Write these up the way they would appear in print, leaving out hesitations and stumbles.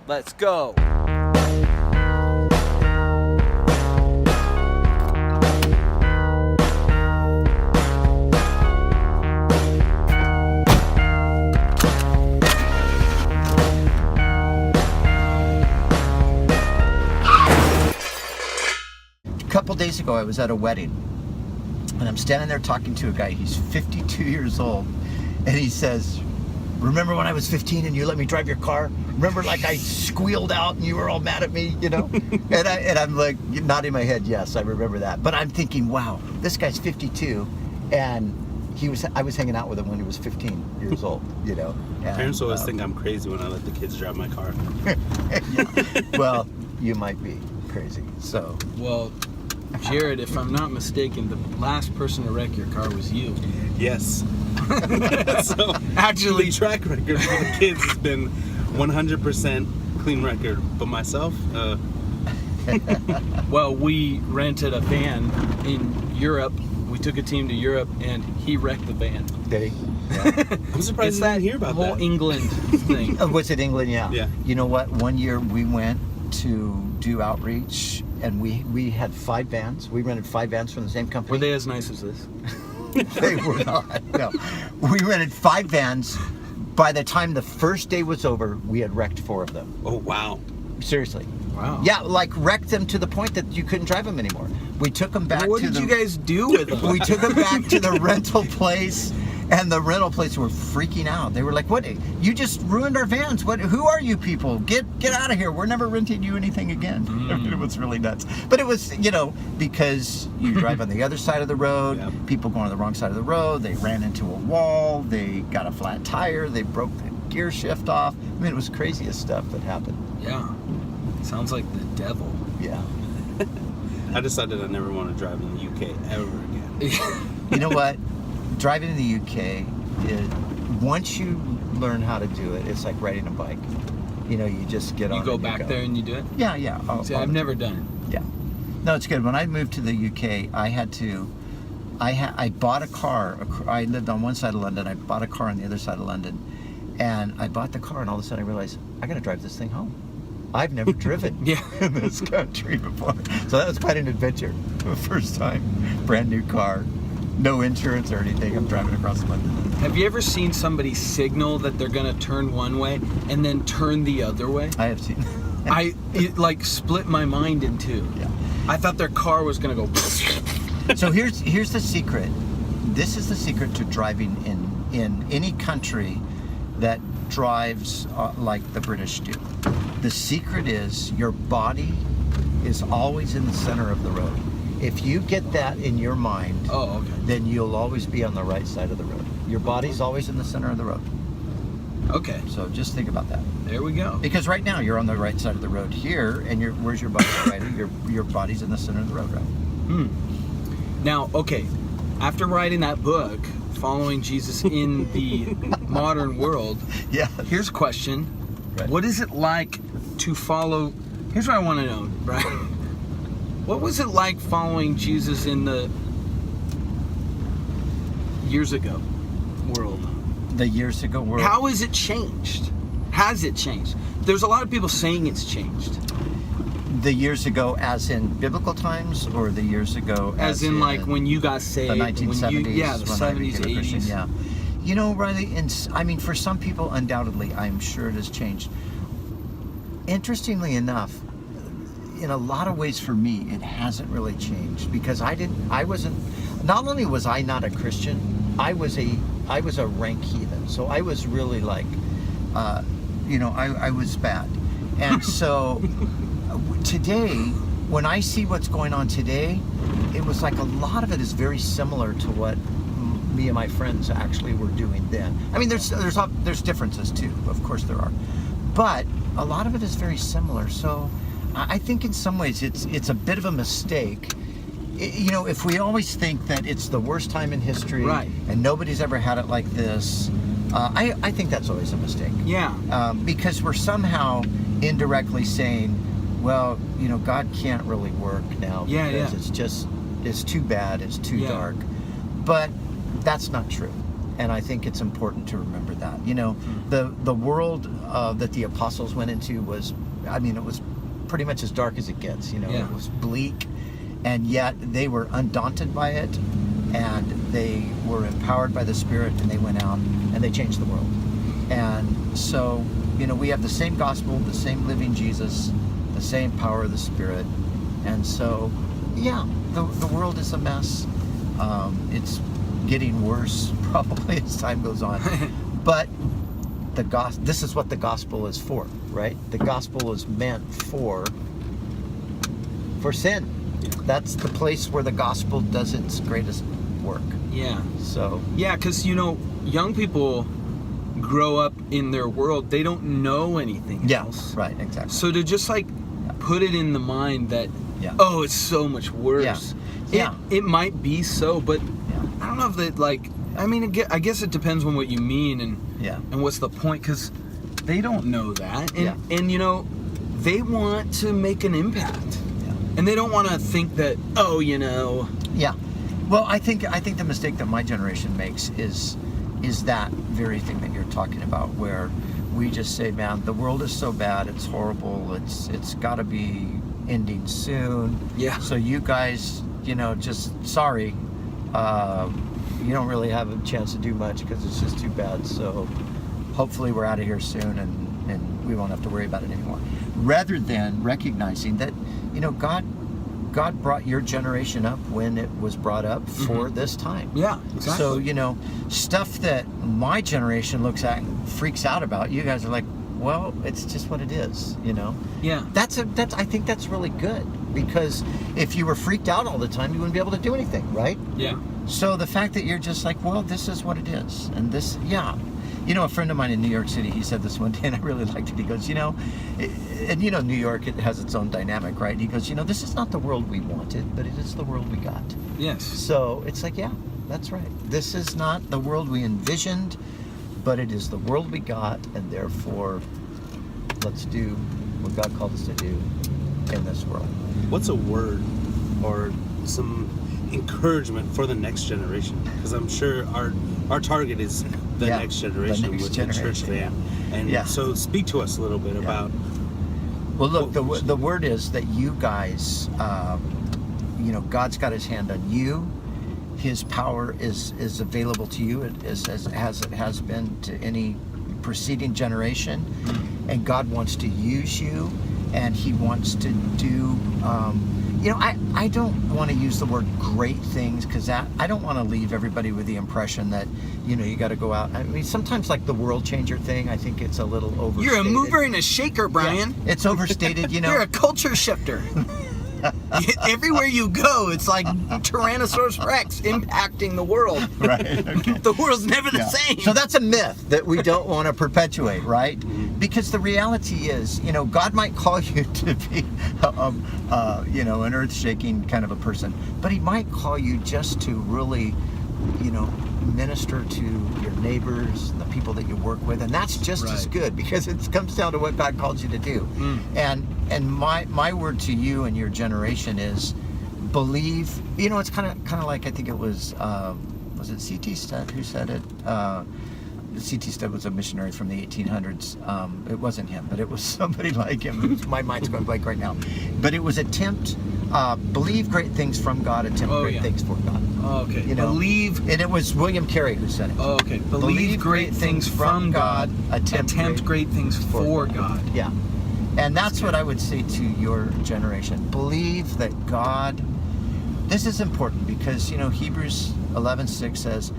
Let's go. A couple days ago, I was at a wedding, and I'm standing there talking to a guy. He's 52 years old, and he says, "Remember when I was 15 and you let me drive your car? Remember, like, I squealed out and you were all mad at me, you know?" and I'm like nodding my head, yes, I remember that. But I'm thinking, wow, this guy's 52, and I was hanging out with him when he was 15 years old, you know. And, parents always think I'm crazy when I let the kids drive my car. yeah. Well, you might be crazy. So. Well, Jared, if I'm not mistaken, the last person to wreck your car was you. Yes. So Actually, the track record for the kids has been 100% clean record, but myself, well, we rented a van in Europe. We took a team to Europe, and he wrecked the van. Did he? Yeah. I'm surprised I didn't hear about whole that. England thing. Was it England? Yeah. Yeah. You know what? One year we went to do outreach, and we had 5 vans. We rented 5 vans from the same company. Were they as nice as this? They were not. No. We rented 5 vans. By the time the first day was over, we had wrecked 4 of them. Oh, wow. Seriously. Wow. Yeah, like wrecked them to the point that you couldn't drive them anymore. We took them back What to did the... you guys do with them? We took them back to the rental place, and the rental place were freaking out. They were like, "What? You just ruined our vans. What? Who are you people? Get out of here. We're never renting you anything again." It was really nuts. But it was, you know, because you drive on the other side of the road, Yep. people going on the wrong side of the road, they ran into a wall, they got a flat tire, they broke the gear shift off. I mean, it was craziest stuff that happened. Yeah. Sounds like the devil. Yeah. I decided I never want to drive in the UK ever again. You know what? Driving in the UK, once you learn how to do it, it's like riding a bike. You know, you just get on. You go and back there and you do it? Yeah, yeah. See, I've never done it. Yeah. No, it's good. When I moved to the UK, I bought a car. I lived on one side of London. I bought a car on the other side of London, and I bought the car, and all of a sudden I realized I got to drive this thing home. I've never driven in this country before, so that was quite an adventure. The first time, brand new car, no insurance or anything. I'm driving across London. Have you ever seen somebody signal that they're going to turn one way and then turn the other way? I have seen. It like split my mind in two. Yeah. I thought their car was going to go. So here's the secret. This is the secret to driving in any country that drives like the British do. The secret is your body is always in the center of the road. If you get that in your mind, Oh, okay. then you'll always be on the right side of the road. Your body's always in the center of the road. Okay. So just think about that. There we go. Because right now you're on the right side of the road here, and where's your body right? Your body's in the center of the road, right? Now, okay, after writing that book, Following Jesus in the Modern World, Yeah. here's a question. Right. What is it like to follow... Here's what I want to know, Brian. What was it like following Jesus in the years ago world? The years ago world. How has it changed? Has it changed? There's a lot of people saying it's changed. The years ago, as in biblical times, or the years ago As in like when you got saved. the 1970s? When you, yeah, the when I 70s, became a Christian, 80s. yeah. You know, Riley, I mean, for some people, undoubtedly, I'm sure it has changed. Interestingly enough, in a lot of ways for me, it hasn't really changed, because not only was I not a Christian, I was a rank heathen. So I was really like, I was bad. And so today, when I see what's going on today, it was like a lot of it is very similar to what me and my friends actually were doing then. I mean, there's differences too, of course there are, but a lot of it is very similar. So I think in some ways it's a bit of a mistake. You know, if we always think that it's the worst time in history, Right. and nobody's ever had it like this, I think that's always a mistake. Yeah. Because we're somehow indirectly saying, well, you know, God can't really work now because it's too bad, it's too dark. But that's not true. And I think it's important to remember that. You know, the world that the apostles went into was, I mean, it was pretty much as dark as it gets. You know, Yeah. it was bleak, and yet they were undaunted by it, and they were empowered by the Spirit, and they went out and they changed the world. And so, you know, we have the same gospel, the same living Jesus, the same power of the Spirit. And so, yeah, the world is a mess. It's getting worse probably as time goes on. But this is what the gospel is for, right? The gospel is meant for sin. Yeah. That's the place where the gospel does its greatest work. Yeah. So, Yeah, because, you know, young people grow up in their world. They don't know anything else. right, exactly. So to just like put it in the mind that, Yeah. oh, it's so much worse. Yeah. It might be so, but Yeah. I don't know if that, like, I mean, I guess it depends on what you mean and what's the point, because they don't know that. And, you know, they want to make an impact. Yeah. And they don't want to think that, oh, you know. Yeah. Well, I think the mistake that my generation makes is that very thing that you're talking about, where we just say, man, the world is so bad, it's horrible, it's got to be ending soon. Yeah. So you guys, you know, just sorry, you don't really have a chance to do much because it's just too bad. So hopefully we're out of here soon, and we won't have to worry about it anymore. Rather than recognizing that, you know, God brought your generation up when it was brought up for this time. Yeah, exactly. So, you know, stuff that my generation looks at and freaks out about, you guys are like, well, it's just what it is, you know? Yeah. I think that's really good, because if you were freaked out all the time, you wouldn't be able to do anything, right? Yeah. So the fact that you're just like, well, this is what it is, and this, yeah. You know, a friend of mine in New York City, he said this one day, and I really liked it. He goes, you know, and you know, New York, it has its own dynamic, right? He goes, you know, this is not the world we wanted, but it is the world we got. Yes. So it's like, yeah, that's right. This is not the world we envisioned, but it is the world we got, and therefore, let's do what God called us to do in this world. What's a word or some encouragement for the next generation? Because I'm sure our target is the next generation with the church fam. And so speak to us a little bit about. Well, look, the word is that you guys, you know, God's got His hand on you. His power is available to you as it has been to any preceding generation, and God wants to use you, and He wants to do. You know, I don't want to use the word great things, because I don't want to leave everybody with the impression that, you know, you got to go out. I mean, sometimes like the world changer thing, I think it's a little overstated. You're a mover and a shaker, Brian. Yeah, it's overstated, you know. You're a culture shifter. Everywhere you go, it's like Tyrannosaurus Rex impacting the world. Right. Okay. The world's never the same. So that's a myth that we don't want to perpetuate, right? Because the reality is, you know, God might call you to be, you know, an earth-shaking kind of a person, but He might call you just to really, you know, minister to your neighbors, the people that you work with, and that's just as good, because it comes down to what God calls you to do. And my word to you and your generation is believe. You know, it's kind of like, I think it was it C.T. Studd who said it? C.T. Studd was a missionary from the 1800s. It wasn't him, but it was somebody like him. My mind's going blank right now. But it was believe great things from God, attempt great things for God. Oh, okay. You know, Believe. And it was William Carey who said it. Oh, okay. Believe great things from God, attempt great things for God. Yeah. And that's what I would say to your generation. Believe that God, this is important, because, you know, Hebrews 11:6 says,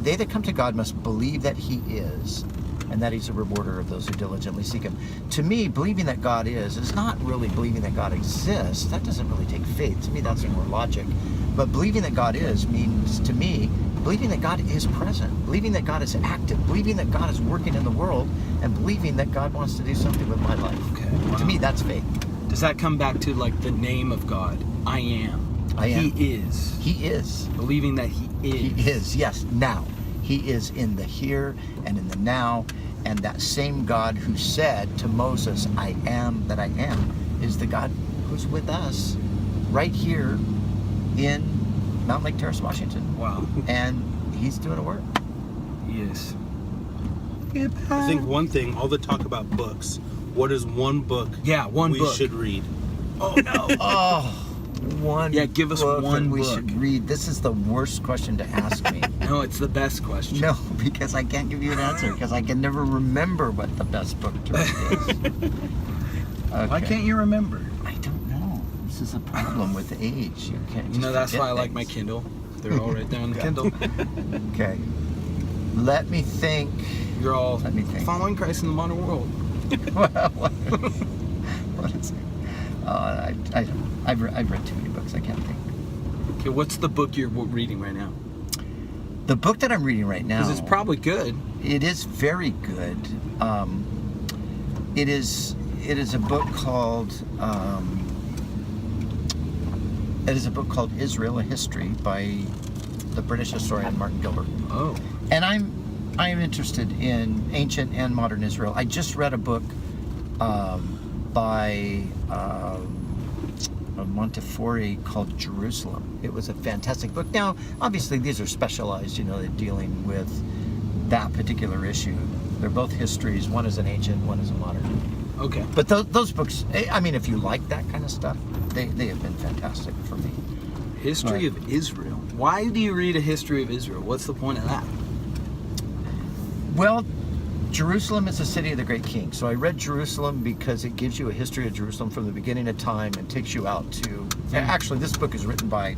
they that come to God must believe that He is, and that He's a rewarder of those who diligently seek Him. To me, believing that God is not really believing that God exists. That doesn't really take faith. To me, that's more logic. But believing that God is means, to me, believing that God is present, believing that God is active, believing that God is working in the world, and believing that God wants to do something with my life. Okay. Wow. To me, that's faith. Does that come back to like the name of God? I am. I am. He is. He is. Believing that He is. He is, yes, now. He is in the here and in the now, and that same God who said to Moses, I am that I am, is the God who's with us right here in Mountain Lake Terrace, Washington. Wow. And he's doing a work. Yes. I think one thing, all the talk about books, what is one book we should read? Oh, no. Oh, one Yeah, give us one book we book. should read. This is the worst question to ask me. No, it's the best question. No, because I can't give you an answer, because I can never remember what the best book to read is. Okay. Why can't you remember? I don't know. This is a problem with age. You can't just That's why I like things. my Kindle. They're all right there on the Kindle. Okay. Let me think. You're all Let me think. following Christ in the modern world. What is it? I've read too many books. I can't think. Okay, what's the book you're reading right now? The book that I'm reading right now. Because it's probably good. It is very good. It is a book called. It is a book called Israel: A History by the British historian Martin Gilbert. Oh. And I am interested in ancient and modern Israel. I just read a book by Montefiore called Jerusalem. It was a fantastic book. Now, obviously, these are specialized. They're dealing with that particular issue. They're both histories. One is an ancient, one is a modern. Okay. But those books, I mean, if you like that kind of stuff, they have been fantastic for me. History of Israel. Why do you read a history of Israel? What's the point of that? Well, Jerusalem is the city of the great king. So I read Jerusalem because it gives you a history of Jerusalem from the beginning of time and takes you out to... Actually, this book is written by...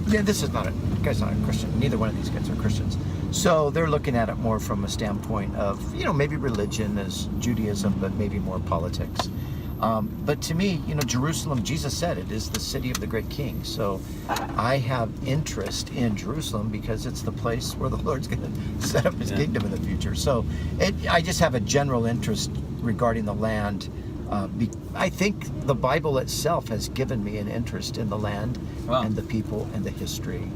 this is not a... The guy's not a Christian. Neither one of these guys are Christians. So they're looking at it more from a standpoint of, maybe religion as Judaism, but maybe more politics. But to me, Jerusalem, Jesus said it is the city of the great king. So I have interest in Jerusalem because it's the place where the Lord's going to set up his kingdom in the future. So I just have a general interest regarding the land. I think the Bible itself has given me an interest in the land and the people and the history.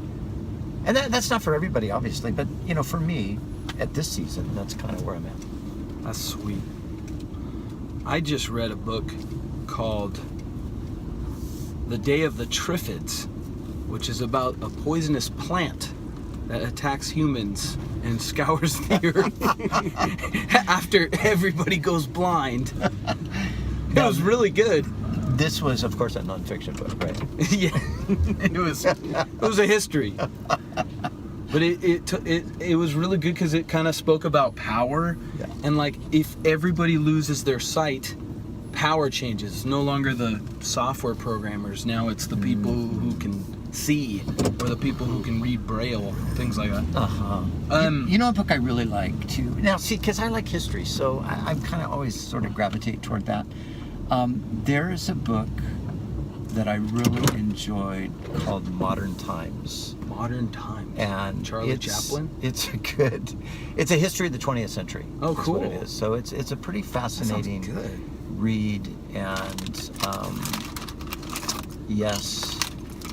And that's not for everybody, obviously, but for me, at this season, that's kind of where I'm at. That's sweet. I just read a book called The Day of the Triffids, which is about a poisonous plant that attacks humans and scours the earth after everybody goes blind. It was really good. This was, of course, a nonfiction book, right? Yeah, it was a history, but it was really good because it kind of spoke about power, and like if everybody loses their sight, power changes. It's no longer the software programmers. Now it's the people who can see, or the people who can read Braille, things like that. A book I really like too. Now, see, because I like history, so I'm kind of always sort of gravitate toward that. There is a book that I really enjoyed called Modern Times. Modern Times. And Charlie Chaplin? It's a history of the 20th century. Oh, cool. That's what it is. So it's a pretty fascinating read. And yes.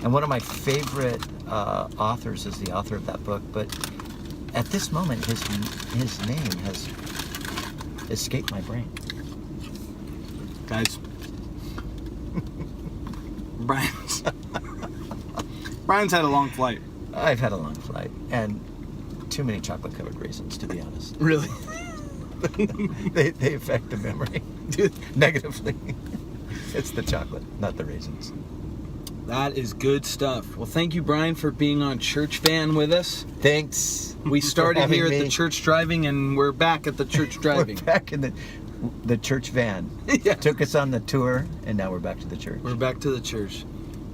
And one of my favorite authors is the author of that book. But at this moment, his name has escaped my brain. Guys, Brian's had a long flight. I've had a long flight and too many chocolate-covered raisins, to be honest. Really? they affect the memory negatively. It's the chocolate, not the raisins. That is good stuff. Well, thank you, Brian, for being on Church Van with us. Thanks. We started here at the church driving, and we're back at the church driving. We're back in the church van. Yeah. Took us on the tour, and now we're back to the church. We're back to the church.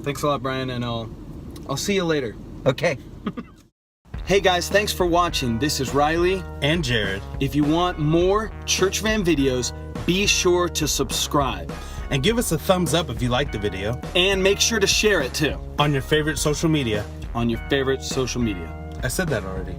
Thanks a lot, Brian, and I'll see you later. Okay. Hey guys, thanks for watching. This is Riley and Jared. If you want more Church Van videos, be sure to subscribe. And give us a thumbs up if you like the video. And make sure to share it too. On your favorite social media. I said that already.